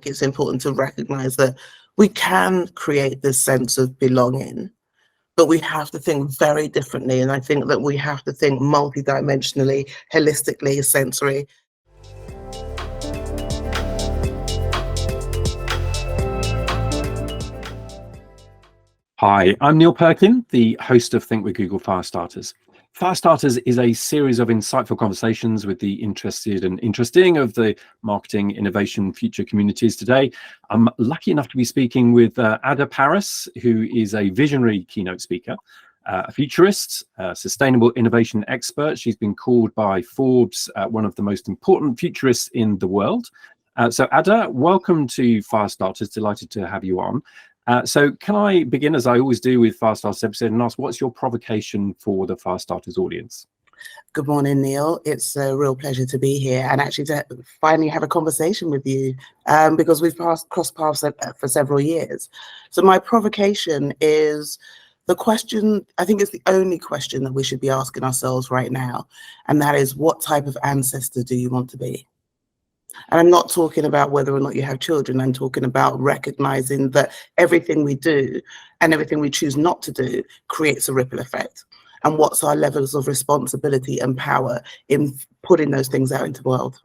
think it's important to recognize that we can create this sense of belonging, but we have to think very differently. And I think that we have to think multidimensionally, holistically, sensory. Hi, I'm Neil Perkin, the host of Think with Google Firestarters. Firestarters is a series of insightful conversations with the interested and interesting of the marketing, innovation, future communities today. I'm lucky enough to be speaking with Adah Parris, who is a visionary keynote speaker, a futurist, a sustainable innovation expert. She's been called by Forbes one of the most important futurists in the world. So Adah, welcome to Firestarters. Delighted to have you on. So can I begin, as I always do with Firestarters episode, and ask what's your provocation for the Firestarters audience? Good morning, Neil. It's a real pleasure to be here and actually to finally have a conversation with you because we've crossed paths for several years. So my provocation is the question, I think it's the only question that we should be asking ourselves right now, and that is, what type of ancestor do you want to be? And I'm not talking about whether or not you have children. I'm talking about recognizing that everything we do and everything we choose not to do creates a ripple effect. And what's our levels of responsibility and power in putting those things out into the world?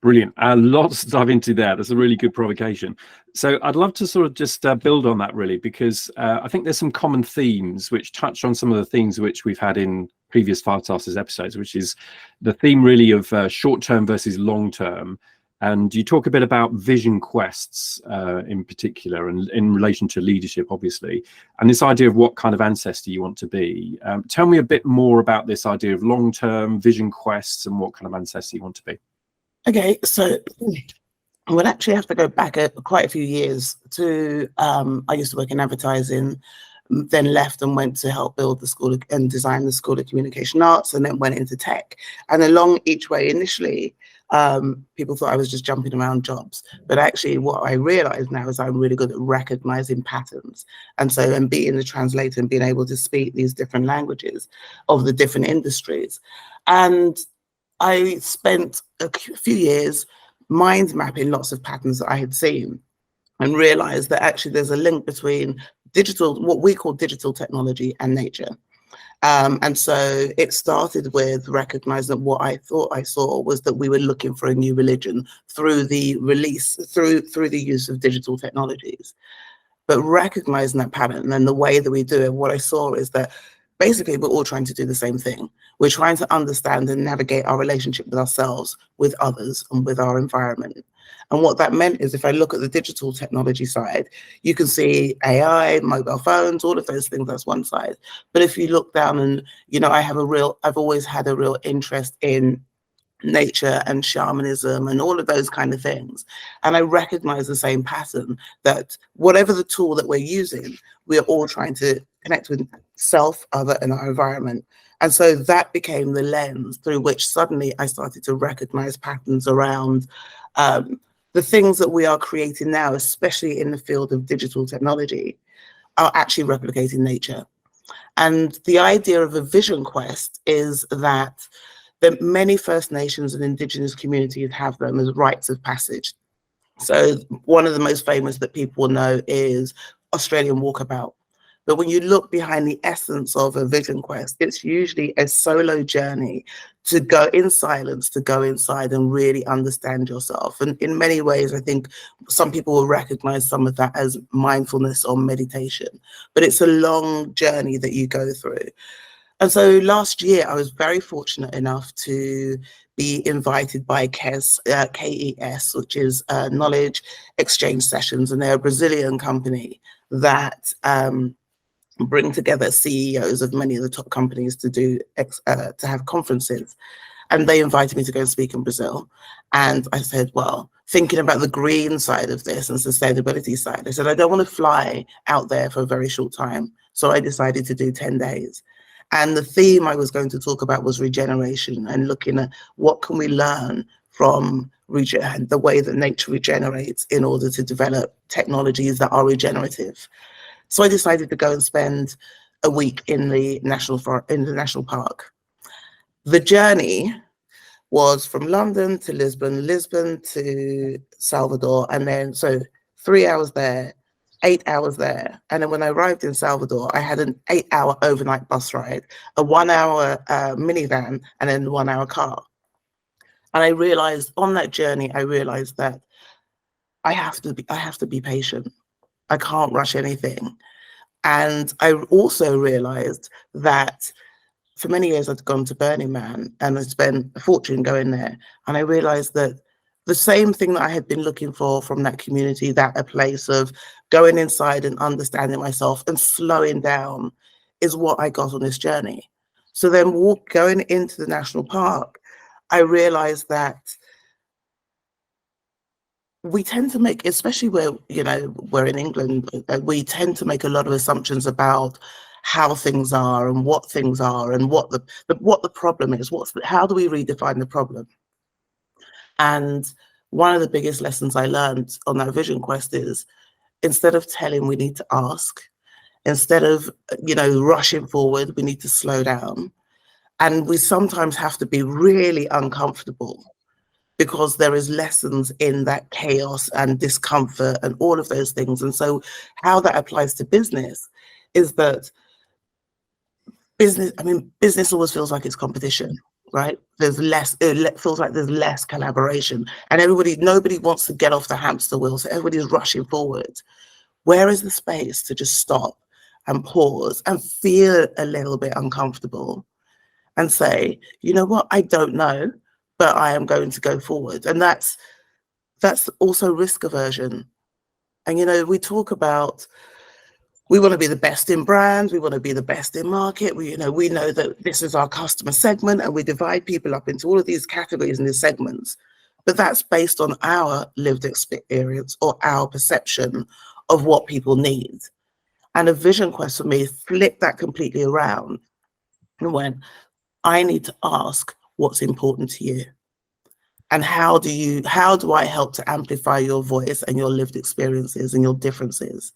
Brilliant. Lots to dive into there. That's a really good provocation. So I'd love to sort of just build on that, really, because I think there's some common themes which touch on some of the themes which we've had in previous Firestarters episodes, which is the theme really of short-term versus long-term. And you talk a bit about vision quests in particular, and in relation to leadership, obviously, and this idea of what kind of ancestor you want to be. Tell me a bit more about this idea of long-term vision quests and what kind of ancestor you want to be. Okay, so I would actually have to go back quite a few years to, I used to work in advertising, then left and went to help build the school and design the School of Communication Arts, and then went into tech. And along each way, initially, people thought I was just jumping around jobs. But actually what I realized now is I'm really good at recognizing patterns. And so, and being the translator and being able to speak these different languages of the different industries. And I spent a few years mind mapping lots of patterns that I had seen, and realized that actually there's a link between digital, what we call digital technology, and nature. And so it started with recognizing that what I thought I saw was that we were looking for a new religion through the through the use of digital technologies. But recognizing that pattern and the way that we do it, what I saw is that basically we're all trying to do the same thing. We're trying to understand and navigate our relationship with ourselves, with others, and with our environment. And what that meant is, if I look at the digital technology side, you can see AI, mobile phones, all of those things, that's one side. But if you look down and, you know, I've always had a real interest in nature and shamanism and all of those kind of things. And I recognize the same pattern, that whatever the tool that we're using, we are all trying to connect with self, other, and our environment. And so that became the lens through which suddenly I started to recognize patterns around the things that we are creating now, especially in the field of digital technology, are actually replicating nature. And the idea of a vision quest is that many First Nations and Indigenous communities have them as rites of passage. So one of the most famous that people will know is Australian Walkabout. But when you look behind the essence of a vision quest, it's usually a solo journey to go in silence, to go inside and really understand yourself. And in many ways, I think some people will recognize some of that as mindfulness or meditation, but it's a long journey that you go through. And so last year, I was very fortunate enough to be invited by KES, which is Knowledge Exchange Sessions, and they're a Brazilian company that bring together CEOs of many of the top companies to have conferences. And they invited me to go and speak in Brazil. And I said, well, thinking about the green side of this and sustainability side, I said, I don't want to fly out there for a very short time. So I decided to do 10 days. And the theme I was going to talk about was regeneration, and looking at what can we learn from the way that nature regenerates in order to develop technologies that are regenerative. So I decided to go and spend a week in the national park. The journey was from London to Lisbon, Lisbon to Salvador, and then so 3 hours there, 8 hours there. And then when I arrived in Salvador, I had an 8-hour overnight bus ride, a 1-hour minivan, and then a 1-hour car. And I realized on that journey, I realized that I have to be patient. I can't rush anything. And I also realized that for many years I'd gone to Burning Man and I spent a fortune going there. And I realized that the same thing that I had been looking for from that community, that a place of going inside and understanding myself and slowing down, is what I got on this journey. So then going into the national park, I realized that we tend to make, especially where, we're in England, we tend to make a lot of assumptions about how things are and what things are and what the problem is. How do we redefine the problem? And one of the biggest lessons I learned on that vision quest is, instead of telling, we need to ask. Instead of, rushing forward, we need to slow down. And we sometimes have to be really uncomfortable, because there is lessons in that chaos and discomfort and all of those things. And so how that applies to business is that business always feels like it's competition, right? It feels like there's less collaboration, and nobody wants to get off the hamster wheel. So everybody's rushing forward. Where is the space to just stop and pause and feel a little bit uncomfortable and say, you know what, I don't know, but I am going to go forward. And that's also risk aversion. And we talk about, we want to be the best in brands, we want to be the best in market. We know that this is our customer segment, and we divide people up into all of these categories and these segments. But that's based on our lived experience or our perception of what people need. And a vision quest for me flipped that completely around and went, I need to ask, what's important to you? And how do I help to amplify your voice and your lived experiences and your differences?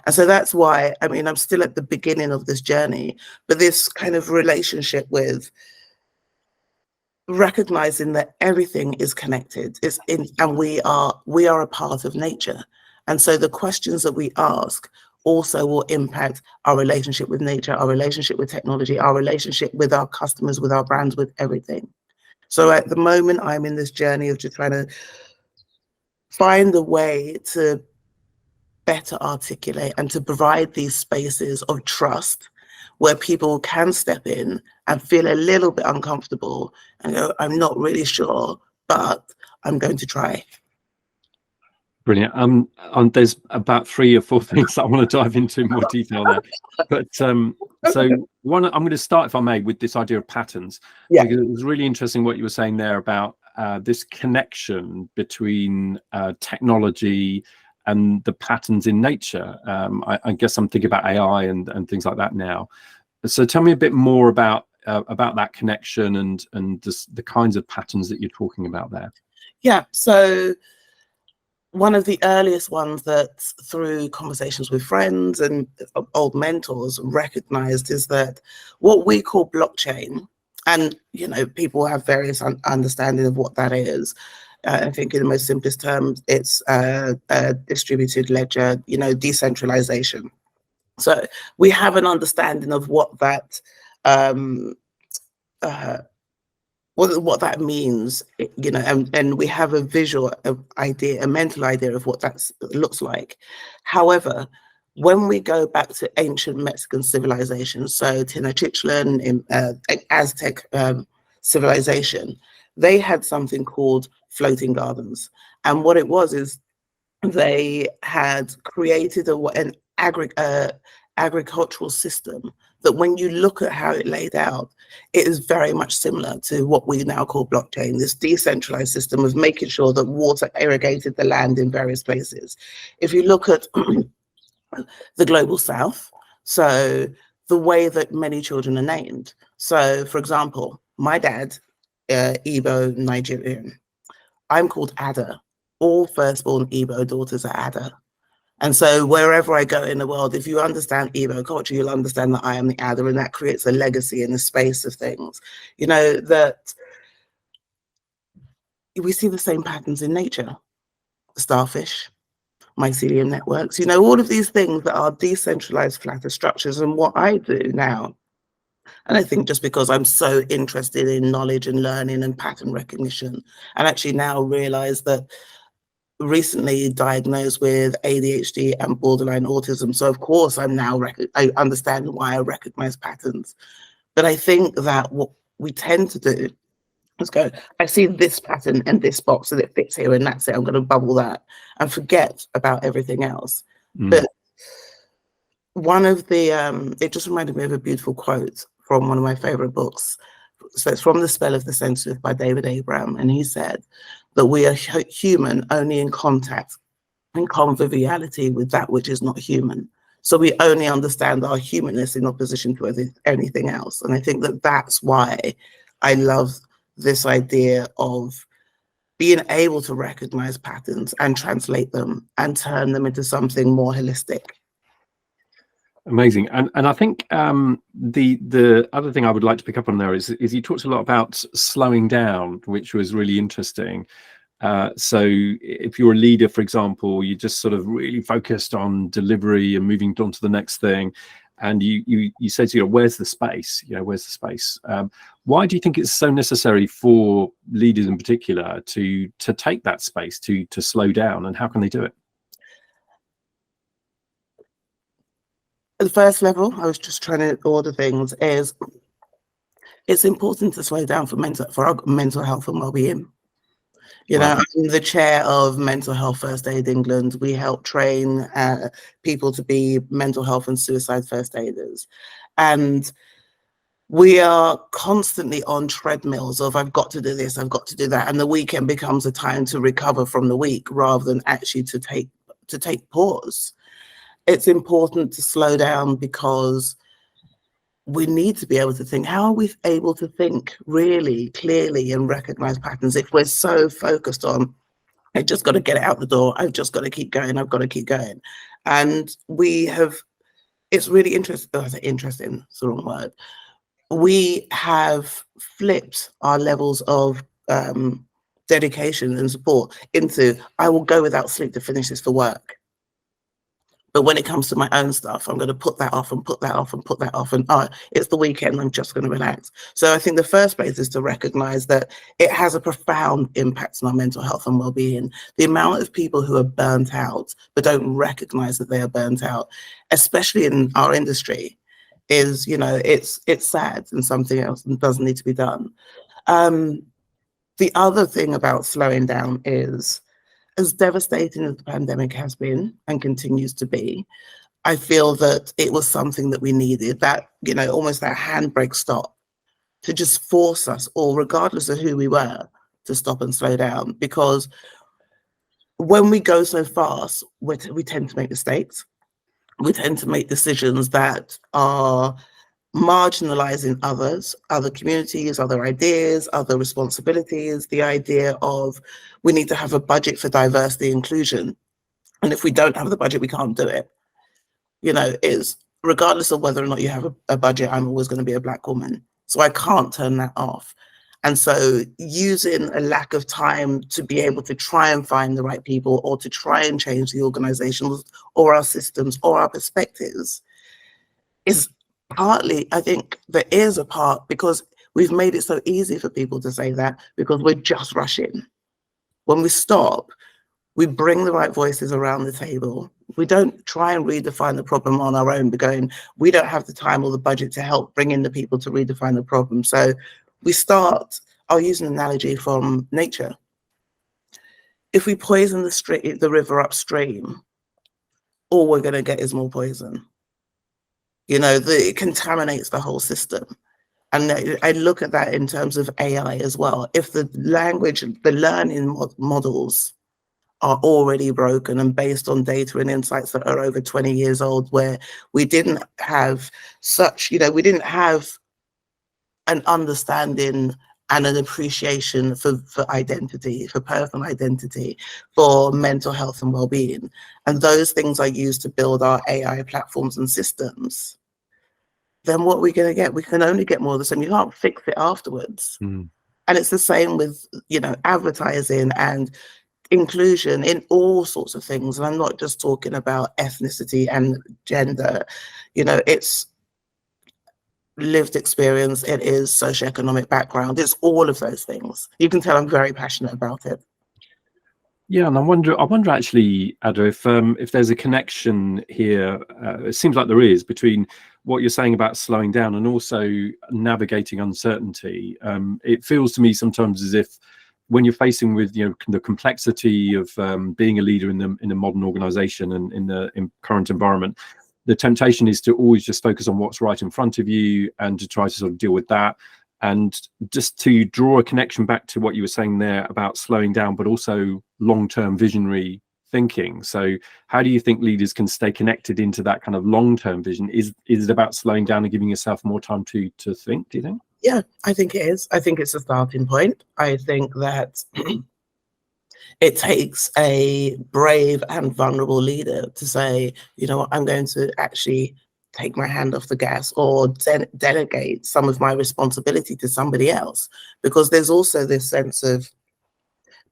And so that's why, I'm still at the beginning of this journey, but this kind of relationship with recognizing that everything is connected, and we are a part of nature. And so the questions that we ask also will impact our relationship with nature, our relationship with technology, our relationship with our customers, with our brands, with everything. So at the moment, I'm in this journey of just trying to find a way to better articulate and to provide these spaces of trust where people can step in and feel a little bit uncomfortable and go, I'm not really sure, but I'm going to try. Brilliant. There's about 3 or 4 things I want to dive into in more detail there. But so I'm going to start, if I may, with this idea of patterns. Yeah. Because it was really interesting what you were saying there about this connection between technology and the patterns in nature. I guess I'm thinking about AI and things like that now. So tell me a bit more about that connection and the kinds of patterns that you're talking about there. Yeah. So one of the earliest ones that, through conversations with friends and old mentors, recognized is that what we call blockchain, and people have various understanding of what that is. I think in the most simplest terms, it's a distributed ledger, decentralization. So we have an understanding of what that what that means, and we have a visual idea, a mental idea of what that looks like. However, when we go back to ancient Mexican civilizations, so Tenochtitlan, in Aztec civilization, they had something called floating gardens. And what it was is they had created an agricultural system that, when you look at how it laid out, it is very much similar to what we now call blockchain, this decentralized system of making sure that water irrigated the land in various places. If you look at the global south, so the way that many children are named. So, for example, my dad, Igbo Nigerian, I'm called Adah. All firstborn Igbo daughters are Adah. And so wherever I go in the world, if you understand Igbo culture, you'll understand that I am the Adah, and that creates a legacy in the space of things. That we see the same patterns in nature. Starfish, mycelium networks, all of these things that are decentralized flatter structures. And what I do now, and I think just because I'm so interested in knowledge and learning and pattern recognition, and actually now realize that recently diagnosed with ADHD and borderline autism. So of course I'm now, I understand why I recognize patterns. But I think that what we tend to do is go, I see this pattern in this box and it fits here and that's it. I'm going to bubble that and forget about everything else. But one of the, it just reminded me of a beautiful quote from one of my favorite books. So it's from The Spell of the Sensitive by David Abraham. And he said that we are human only in contact and conviviality with that which is not human. So we only understand our humanness in opposition to anything else. And I think that that's why I love this idea of being able to recognize patterns and translate them and turn them into something more holistic. Amazing. And I think the other thing I would like to pick up on there is you talked a lot about slowing down, which was really interesting. So if you're a leader, for example, you just sort of really focused on delivery and moving on to the next thing. And you said, where's the space? Where's the space? Why do you think it's so necessary for leaders in particular to take that space, to slow down, and how can they do it? At the first level, I was just trying to order things, is it's important to slow down for our mental health and well-being. Wow. I'm the chair of Mental Health First Aid England. We help train people to be mental health and suicide first aiders. And we are constantly on treadmills of I've got to do this, I've got to do that. And the weekend becomes a time to recover from the week rather than actually to take pause. It's important to slow down because we need to be able to think. How are we able to think really clearly and recognize patterns if we're so focused on, I just got to get it out the door, I've just got to keep going, I've got to keep going. And it's really interesting, interesting, it's the wrong word. We have flipped our levels of dedication and support into, I will go without sleep to finish this for work. But when it comes to my own stuff, I'm going to put that off and put that off and put that off. And it's the weekend, I'm just going to relax. So I think the first place is to recognize that it has a profound impact on our mental health and well-being. The amount of people who are burnt out but don't recognize that they are burnt out, especially in our industry, is, it's sad and something else and doesn't need to be done. The other thing about slowing down is, as devastating as the pandemic has been and continues to be, I feel that it was something that we needed, that, almost that handbrake stop to just force us all, regardless of who we were, to stop and slow down. Because when we go so fast, we tend to make mistakes. We tend to make decisions that are marginalizing others, other communities, other ideas, other responsibilities. The idea of we need to have a budget for diversity inclusion. And if we don't have the budget, we can't do it. Is regardless of whether or not you have a budget, I'm always going to be a Black woman. So I can't turn that off. And so using a lack of time to be able to try and find the right people or to try and change the organizations or our systems or our perspectives is partly, I think there is a part because we've made it so easy for people to say that because we're just rushing. When we stop, we bring the right voices around the table. We don't try and redefine the problem on our own. We're going, we don't have the time or the budget to help bring in the people to redefine the problem. So we start, I'll use an analogy from nature. If we poison the river upstream, all we're going to get is more poison. It contaminates the whole system. And I look at that in terms of AI as well. If the learning models are already broken and based on data and insights that are over 20 years old, where we didn't have we didn't have an understanding and an appreciation for identity, for personal identity, for mental health and well-being. And those things are used to build our AI platforms and systems. Then what are we going to get? We can only get more of the same. You can't fix it afterwards. And it's the same with, you know, advertising and inclusion in all sorts of things. And I'm not just talking about ethnicity and gender, you know, it's lived experience, it is socioeconomic background, it's all of those things. You can tell I'm very passionate about it. Yeah, and I wonder actually, Adah, if there's a connection here. It seems like there is between what you're saying about slowing down and also navigating uncertainty. It feels to me sometimes as if when you're facing with, you know, the complexity of being a leader in the modern organization and in the current environment, the temptation is to always just focus on what's right in front of you and to try to sort of deal with that. And just to draw a connection back to what you were saying there about slowing down, but also long-term visionary thinking. So how do you think leaders can stay connected into that kind of long-term vision? Is it about slowing down and giving yourself more time to think, do you think? Yeah, I think it is. I think it's a starting point. I think that it takes a brave and vulnerable leader to say, you know what, I'm going to actually take my hand off the gas or delegate some of my responsibility to somebody else. Because there's also this sense of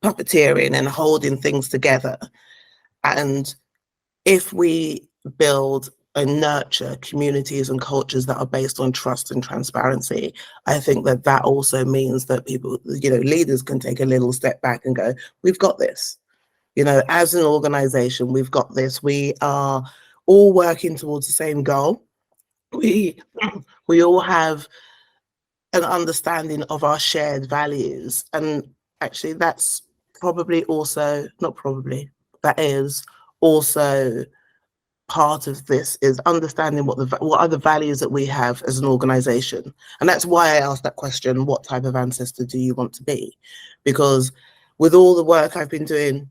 puppeteering and holding things together. And if we build and nurture communities and cultures that are based on trust and transparency, I think that that also means that people, you know, leaders can take a little step back and go, we've got this. You know, as an organization, we've got this. We are all working towards the same goal. We all have an understanding of our shared values. And actually that's probably also, not probably, that is also part of this, is understanding what are the values that we have as an organization. And that's why I asked that question, what type of ancestor do you want to be? Because with all the work I've been doing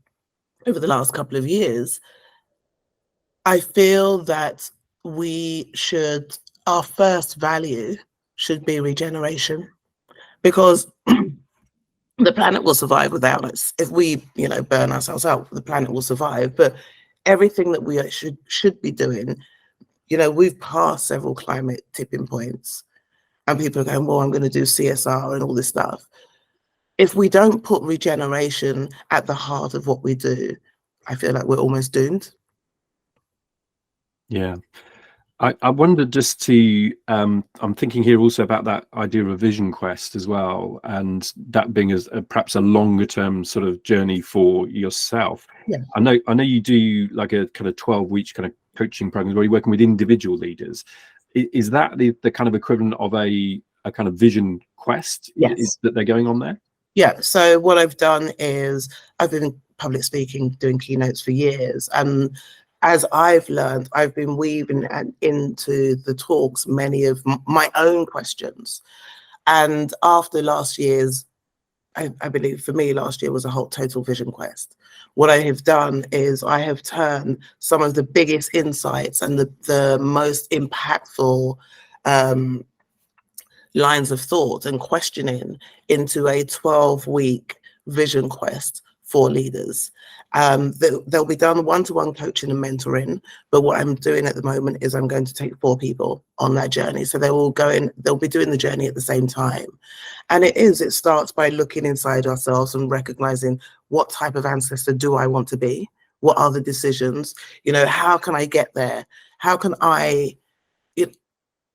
over the last couple of years, I feel that our first value should be regeneration, because the planet will survive without us. If we, you know, burn ourselves out, the planet will survive. But everything that we should be doing, you know, we've passed several climate tipping points and people are going, well, I'm going to do CSR and all this stuff. If we don't put regeneration at the heart of what we do, I feel like we're almost doomed. Yeah. I wondered just to, I'm thinking here also about that idea of a vision quest as well, and that being perhaps a longer term sort of journey for yourself. Yeah. I know you do like a kind of 12-week kind of coaching program where you're working with individual leaders. Is that the kind of equivalent of a kind of vision quest? Yes. That they're going on there? Yeah. So what I've done is I've been public speaking, doing keynotes for years, and as I've learned, I've been weaving into the talks many of my own questions. And after last year's, I believe for me, last year was a whole total vision quest. What I have done is I have turned some of the biggest insights and the most impactful lines of thought and questioning into a 12-week vision quest for leaders. They'll be done one-to-one coaching and mentoring, but what I'm doing at the moment is I'm going to take 4 people on that journey. So they'll be doing the journey at the same time. And it starts by looking inside ourselves and recognizing, what type of ancestor do I want to be? What are the decisions? You know, how can I get there? How can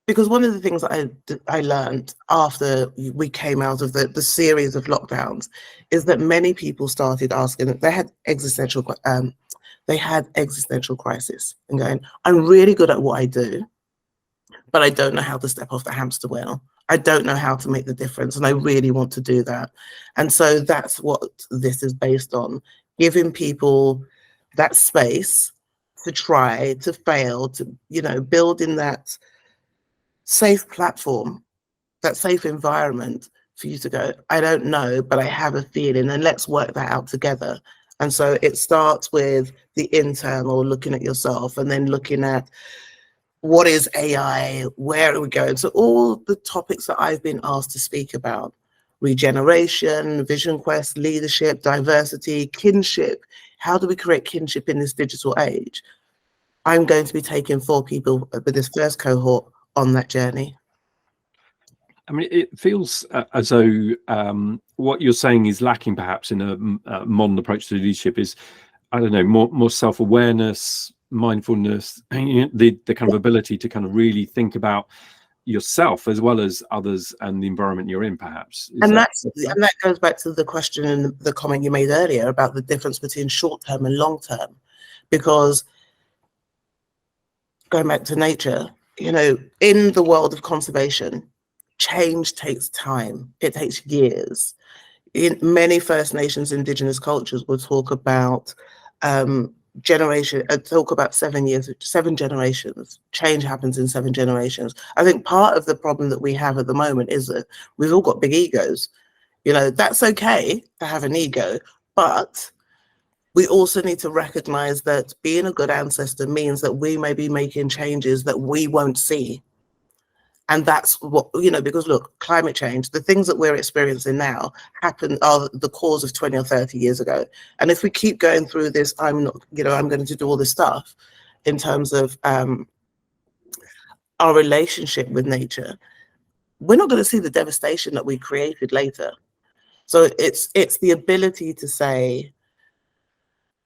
because one of the things that I learned after we came out of the series of lockdowns is that many people started asking, they had existential crisis and going, I'm really good at what I do, but I don't know how to step off the hamster wheel. I don't know how to make the difference, and I really want to do that. And so that's what this is based on, giving people that space to try, to fail, to, you know, building that safe platform, that safe environment for you to go, I don't know, but I have a feeling, and let's work that out together. And so it starts with the internal, looking at yourself, and then looking at what is AI, where are we going? So all the topics that I've been asked to speak about, regeneration, vision quest, leadership, diversity, kinship, how do we create kinship in this digital age? I'm going to be taking 4 people with this first cohort on that journey. I mean, it feels as though what you're saying is lacking perhaps in a modern approach to leadership is, I don't know, more self-awareness, mindfulness, the kind of ability to kind of really think about yourself as well as others and the environment you're in, perhaps. And that goes back to the question and the comment you made earlier about the difference between short term and long term, because going back to nature, you know, in the world of conservation, change takes time. It takes years. In many First Nations Indigenous cultures will talk about talk about 7 years, 7 generations. Change happens in 7 generations. I think part of the problem that we have at the moment is that we've all got big egos. You know, that's okay to have an ego, but we also need to recognize that being a good ancestor means that we may be making changes that we won't see. And that's what, you know, because look, climate change, the things that we're experiencing now are the cause of 20 or 30 years ago. And if we keep going through this, I'm going to do all this stuff in terms of our relationship with nature, we're not going to see the devastation that we created later. So it's the ability to say,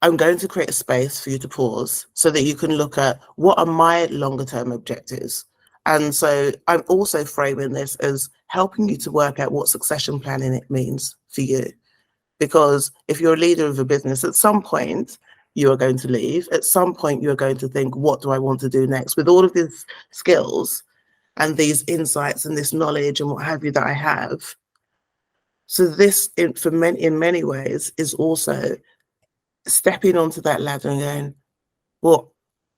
I'm going to create a space for you to pause so that you can look at what are my longer term objectives. And so I'm also framing this as helping you to work out what succession planning it means for you. Because if you're a leader of a business, at some point you are going to leave. At some point you are going to think, what do I want to do next? With all of these skills and these insights and this knowledge and what have you that I have. So this, in many ways, is also stepping onto that ladder and going, well,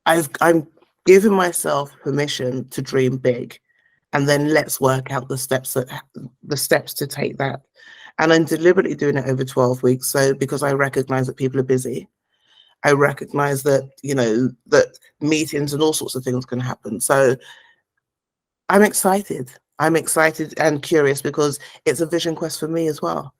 I'm giving myself permission to dream big, and then let's work out the steps to take that. And I'm deliberately doing it over 12 weeks. So because I recognize that people are busy, I recognize that, you know, that meetings and all sorts of things can happen. So I'm excited. I'm excited and curious because it's a vision quest for me as well.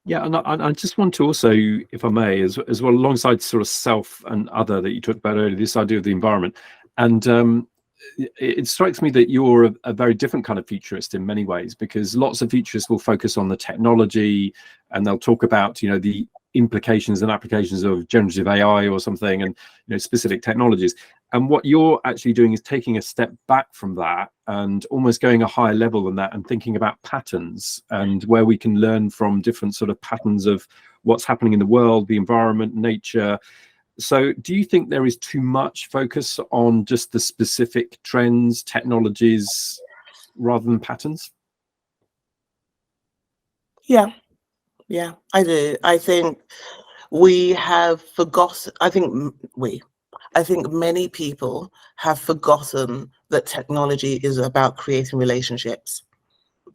Yeah, and I just want to also, if I may, as well, alongside sort of self and other that you talked about earlier, this idea of the environment. And it strikes me that you're a very different kind of futurist in many ways, because lots of futurists will focus on the technology and they'll talk about, you know, the implications and applications of generative AI or something, and, you know, specific technologies. And what you're actually doing is taking a step back from that and almost going a higher level than that and thinking about patterns and where we can learn from different sort of patterns of what's happening in the world, the environment, nature. So do you think there is too much focus on just the specific trends, technologies, rather than patterns? Yeah, I do. I think we have forgotten, I think many people have forgotten that technology is about creating relationships.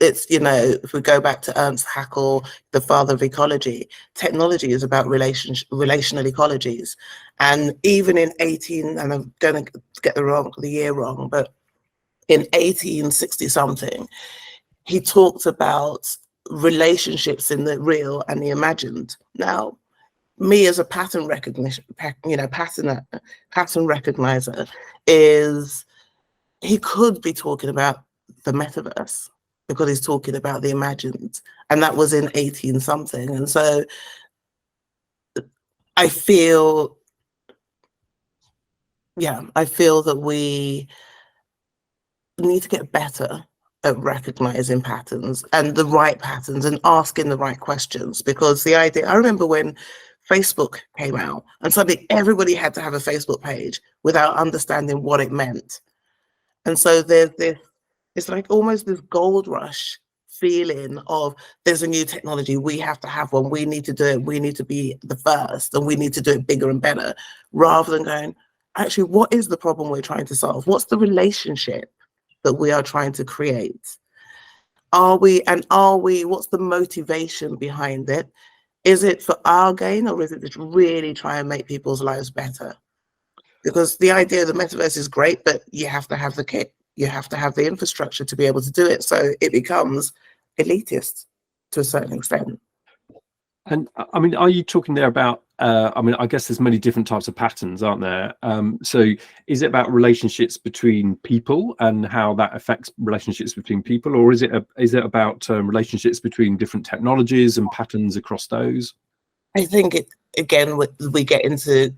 It's, you know, if we go back to Ernst Haeckel, the father of ecology, technology is about relational ecologies. And even in and I'm going to get the year wrong, but in 1860 something, he talked about relationships in the real and the imagined. Now, me as a pattern recognition, pattern recognizer, is he could be talking about the metaverse because he's talking about the imagined, and that was in 18 something. And so I feel that we need to get better at recognizing patterns and the right patterns and asking the right questions, because the idea, I remember when Facebook came out and suddenly everybody had to have a Facebook page without understanding what it meant. And so there's this, it's like almost this gold rush feeling of there's a new technology, we have to have one, we need to do it, we need to be the first, and we need to do it bigger and better, rather than going, actually, what is the problem we're trying to solve? What's the relationship that we are trying to create? What's the motivation behind it? Is it for our gain, or is it to really try and make people's lives better? Because the idea of the metaverse is great, but you have to have the kit, you have to have the infrastructure to be able to do it. So it becomes elitist to a certain extent. And I mean, are you talking there about, I mean, I guess there's many different types of patterns, aren't there? So is it about relationships between people and how that affects relationships between people? Or is it about relationships between different technologies and patterns across those? I think again, we get into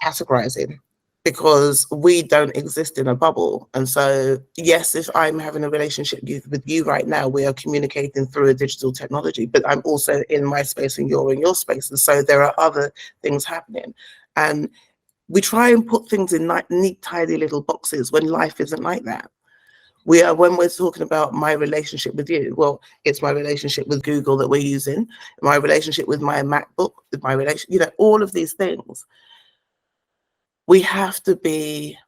categorizing, because we don't exist in a bubble. And so, yes, if I'm having a relationship with you right now, we are communicating through a digital technology, but I'm also in my space and you're in your space. And so there are other things happening. And we try and put things in neat, tidy little boxes when life isn't like that. When we're talking about my relationship with you, well, it's my relationship with Google that we're using, my relationship with my MacBook, with my all of these things. We have to be,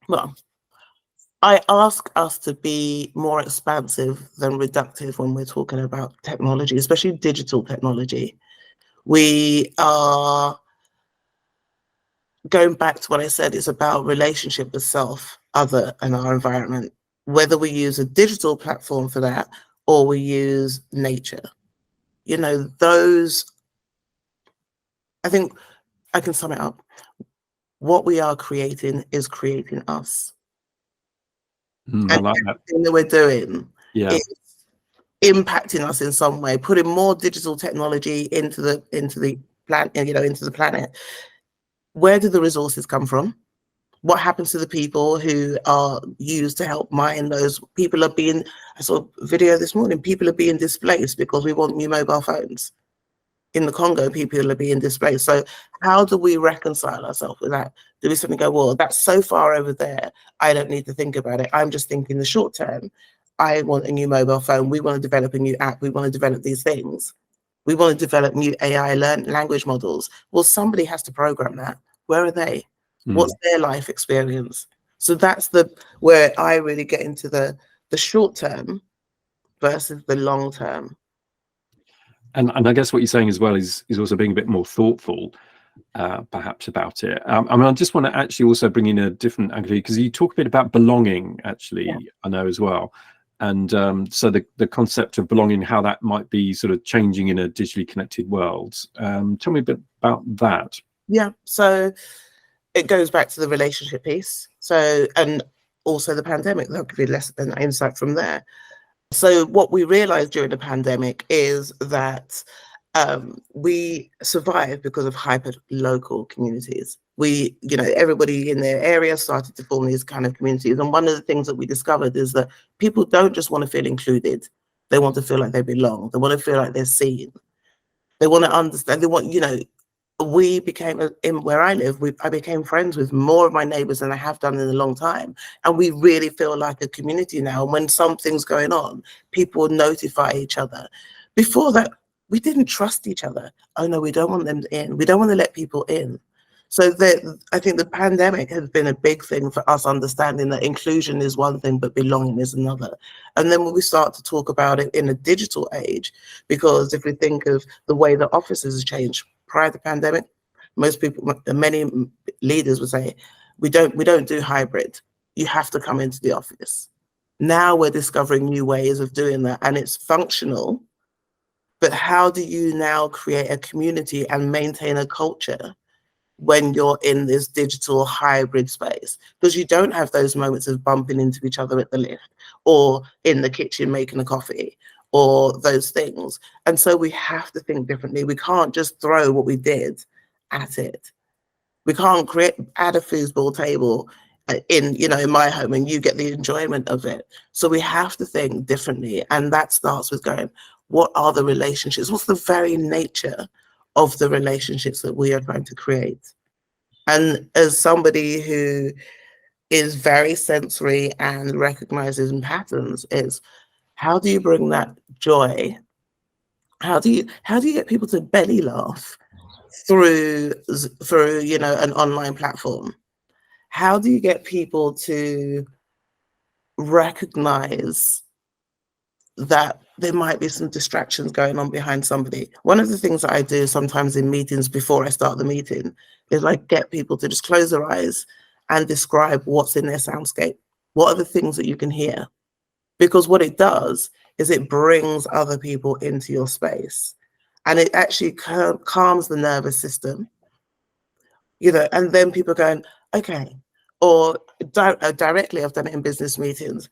well, I ask us to be more expansive than reductive when we're talking about technology, especially digital technology. We are going back to what I said, it's about relationship with self, other, and our environment, whether we use a digital platform for that or we use nature. I think I can sum it up. What we are creating is creating us. I And like that. everything that we're doing Yeah. is impacting us in some way, putting more digital technology into the planet, into the planet. Where do the resources come from? What happens to the people who are used to help mine those? I saw a video this morning, people are being displaced because we want new mobile phones. In the Congo, people are being displaced. So how do we reconcile ourselves with that? Do we suddenly go, well, that's so far over there, I don't need to think about it. I'm just thinking the short term. I want a new mobile phone. We want to develop a new app. We want to develop these things. We want to develop new AI language models. Well, somebody has to program that. Where are they? What's their life experience? So that's where I really get into the short term versus the long term. And I guess what you're saying as well is also being a bit more thoughtful, perhaps, about it. I mean, I just want to actually also bring in a different angle, because you talk a bit about belonging, actually, yeah. I know as well. And so the concept of belonging, how that might be sort of changing in a digitally connected world. Tell me a bit about that. Yeah, so it goes back to the relationship piece. So, and also the pandemic, there'll be less than insight from there. So what we realized during the pandemic is that we survived because of hyper local communities. Everybody in their area started to form these kind of communities. And one of the things that we discovered is that people don't just want to feel included. They want to feel like they belong. They want to feel like they're seen. They want to understand. They want, we became, in where I live, I became friends with more of my neighbors than I have done in a long time. And we really feel like a community now. When something's going on, people notify each other. Before that, we didn't trust each other. Oh no, we don't want them in. We don't want to let people in. So I think the pandemic has been a big thing for us understanding that inclusion is one thing, but belonging is another. And then when we start to talk about it in a digital age, because if we think of the way that offices have changed, prior to the pandemic, many leaders would say, we don't do hybrid. You have to come into the office. Now we're discovering new ways of doing that, and it's functional. But how do you now create a community and maintain a culture when you're in this digital hybrid space? Because you don't have those moments of bumping into each other at the lift or in the kitchen making a coffee, or those things. And so we have to think differently. We can't just throw what we did at it. We can't add a foosball table in my home and you get the enjoyment of it. So we have to think differently. And that starts with going, what are the relationships? What's the very nature of the relationships that we are trying to create? And as somebody who is very sensory and recognizes patterns, is how do you bring that joy? How do you get people to belly laugh through an online platform? How do you get people to recognize that there might be some distractions going on behind somebody? One of the things that I do sometimes in meetings before I start the meeting is like get people to just close their eyes and describe what's in their soundscape. What are the things that you can hear? Because what it does is it brings other people into your space. and it actually calms the nervous system, you know, and then people going, okay, or directly, I've done it in business meetings.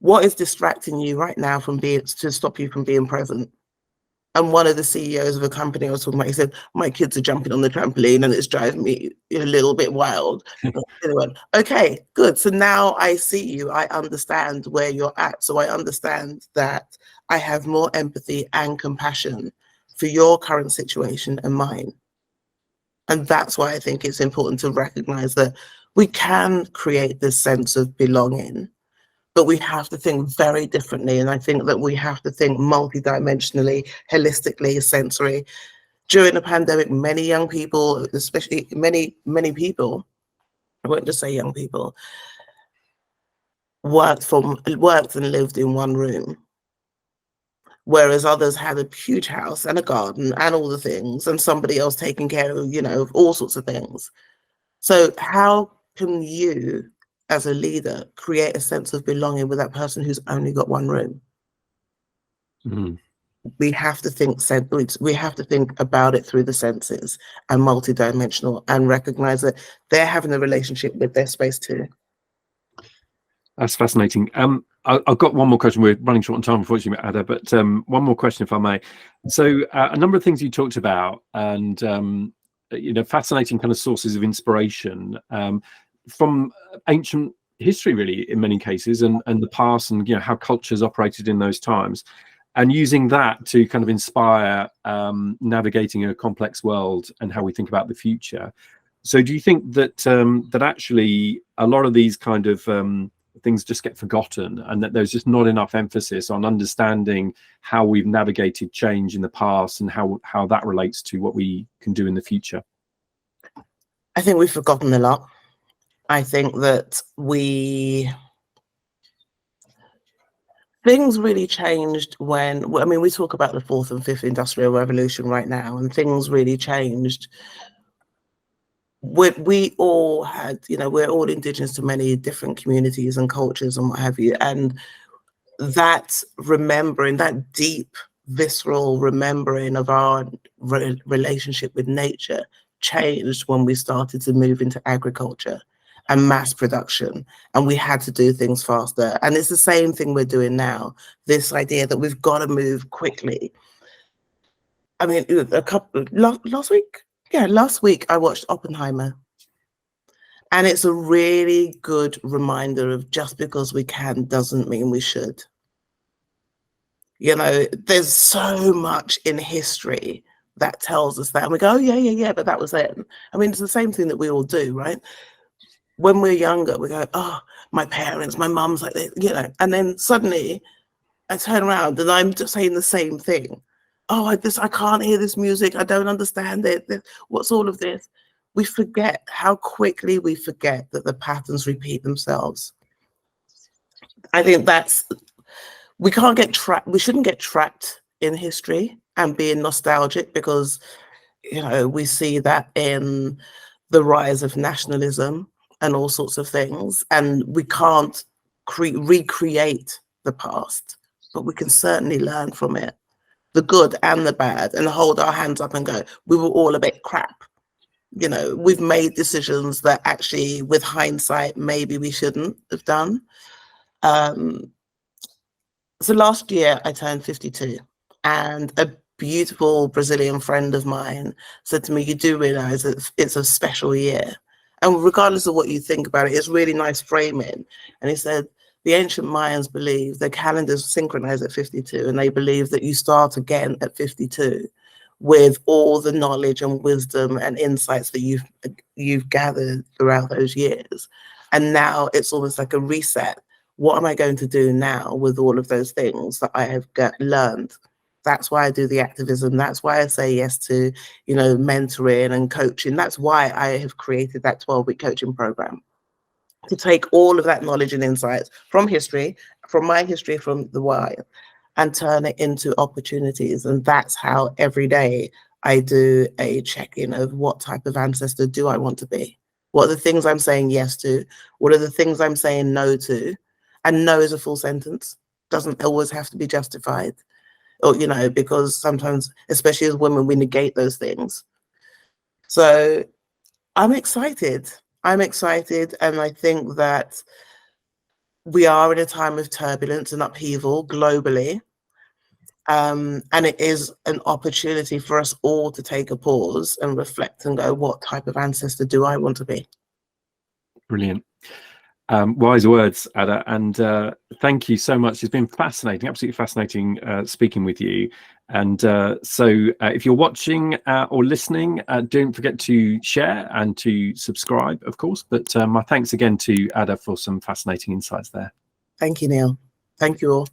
What is distracting you right now from to stop you from being present? And one of the CEOs of a company I was talking about, he said, my kids are jumping on the trampoline and it's driving me a little bit wild. Anyway, okay, good. So now I see you. I understand where you're at. So I understand that I have more empathy and compassion for your current situation and mine. And that's why I think it's important to recognize that we can create this sense of belonging, but we have to think very differently. And I think that we have to think multidimensionally, holistically, sensory. During the pandemic, many young people, especially many people, I won't just say young people, worked and lived in one room, whereas others had a huge house and a garden and all the things, and somebody else taking care of, you know, of all sorts of things. So how can you, as a leader, create a sense of belonging with that person who's only got one room? Mm. We have to think about it through the senses and multidimensional, and recognize that they're having a relationship with their space too. That's fascinating. I've got one more question. We're running short on time, unfortunately, Adah, but one more question, if I may. So a number of things you talked about, and you know, fascinating kind of sources of inspiration from ancient history, really, in many cases, and the past, and, you know, how cultures operated in those times, and using that to kind of inspire navigating a complex world and how we think about the future. So do you think that that actually a lot of these kind of things just get forgotten, and that there's just not enough emphasis on understanding how we've navigated change in the past and how that relates to what we can do in the future? I think we've forgotten a lot. I think that things really changed when, I mean, we talk about the fourth and fifth industrial revolution right now, and things really changed. We all had, you know, we're all indigenous to many different communities and cultures and what have you. And that remembering, that deep, visceral remembering of our relationship with nature changed when we started to move into agriculture and mass production, and we had to do things faster. And it's the same thing we're doing now, this idea that we've got to move quickly. I mean, last week I watched Oppenheimer, and it's a really good reminder of just because we can doesn't mean we should. You know, there's so much in history that tells us that, and we go, oh yeah, but that was it. I mean, it's the same thing that we all do, right? When we're younger, we go, oh, my parents, my mum's like this, you know, and then suddenly I turn around and I'm just saying the same thing. Oh, I can't hear this music. I don't understand it. What's all of this? We forget how quickly we forget that the patterns repeat themselves. I think we can't get trapped. We shouldn't get trapped in history and being nostalgic, because, you know, we see that in the rise of nationalism and all sorts of things, and we can't recreate the past, but we can certainly learn from it, the good and the bad, and hold our hands up and go, we were all a bit crap. You know, we've made decisions that actually, with hindsight, maybe we shouldn't have done. So last year I turned 52, and a beautiful Brazilian friend of mine said to me, you do realize that it's a special year. And regardless of what you think about it, it's really nice framing. And he said, the ancient Mayans believe their calendars synchronize at 52, and they believe that you start again at 52 with all the knowledge and wisdom and insights that you've gathered throughout those years. And now it's almost like a reset. What am I going to do now with all of those things that I have learned? That's why I do the activism. That's why I say yes to, you know, mentoring and coaching. That's why I have created that 12-week coaching program, to take all of that knowledge and insights from history, from my history, from the wild, and turn it into opportunities. And that's how every day I do a check-in of what type of ancestor do I want to be? What are the things I'm saying yes to? What are the things I'm saying no to? And no is a full sentence. Doesn't always have to be justified. or, you know, because sometimes, especially as women, we negate those things. So I'm excited. I'm excited. And I think that we are in a time of turbulence and upheaval globally. And it is an opportunity for us all to take a pause and reflect and go, what type of ancestor do I want to be? Brilliant. Wise words, Adah, and thank you so much. It's been fascinating, absolutely fascinating speaking with you. And so if you're watching or listening, don't forget to share and to subscribe, of course. But my thanks again to Adah for some fascinating insights there. Thank you, Neil. Thank you all.